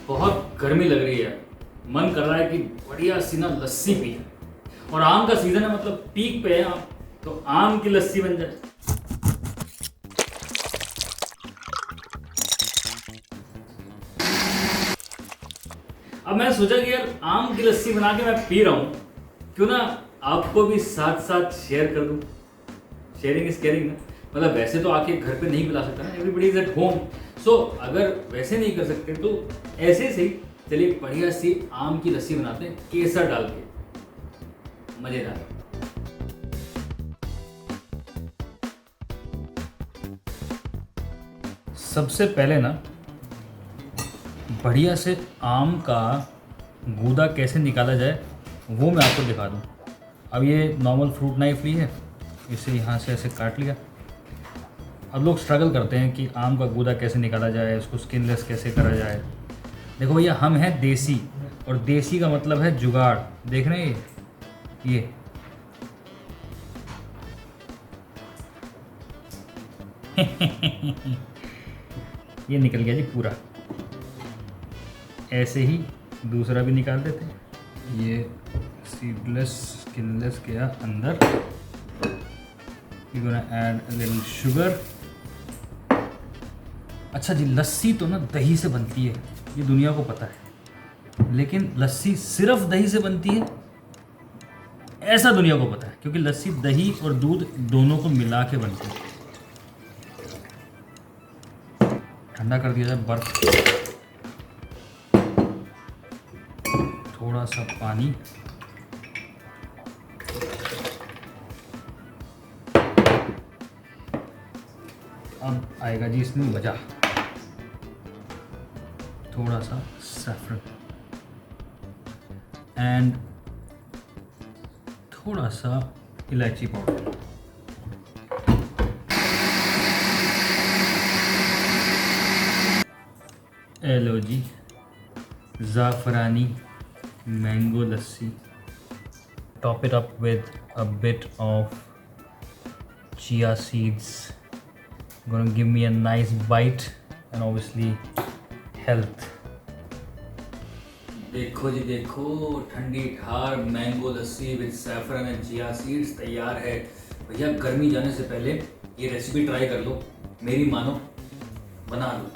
बहुत गर्मी लग रही है, मन कर रहा है कि बढ़िया सी ना लस्सी पी जाए। और आम का सीजन है, मतलब पीक पे है आम, तो आम की लस्सी बन जाए। अब मैंने सोचा कि यार आम की लस्सी बना के मैं पी रहा हूँ, क्यों ना आपको भी साथ साथ शेयर कर दूँ। शेयरिंग इज केयरिंग ना। मतलब वैसे तो आके घर पे नहीं पिला सकता ना, एवरीबडी इज एट होम। सो अगर वैसे नहीं कर सकते तो ऐसे से ही चलिए बढ़िया सी आम की लस्सी बनाते हैं, केसर डाल के, मजेदार। सबसे पहले ना बढ़िया से आम का गूदा कैसे निकाला जाए वो मैं आपको दिखा दूँ। अब ये नॉर्मल फ्रूट नाइफ ली है, इसे यहाँ से ऐसे काट लिया। अब लोग स्ट्रगल करते हैं कि आम का गूदा कैसे निकाला जाए, उसको स्किनलेस कैसे करा जाए। देखो भैया, हम हैं देसी, और देसी का मतलब है जुगाड़। देख रहे हैं ये ये निकल गया जी पूरा। ऐसे ही दूसरा भी निकाल देते हैं। ये सीडलेस स्किनलेस गया अंदर। You gonna add a little sugar. अच्छा जी, लस्सी तो ना दही से बनती है, ये दुनिया को पता है, लेकिन लस्सी सिर्फ दही से बनती है ऐसा दुनिया को पता है, क्योंकि लस्सी दही और दूध दोनों को मिला के बनती है। ठंडा कर दिया जाए बर्फ, थोड़ा सा पानी, अब आएगा जी इसमें मजा। थोड़ा सा सैफरन एंड थोड़ा सा इलायची पाउडर। एलो जी, ज़ाफ़रानी mango lassi. Top it up with a bit of chia seeds. Gonna give me a nice bite and obviously health. देखो जी देखो, ठंडी ठार mango lassi with saffron and chia seeds तैयार है। भैया गर्मी जाने से पहले ये रेसिपी ट्राई कर लो, मेरी मानो, बना लो।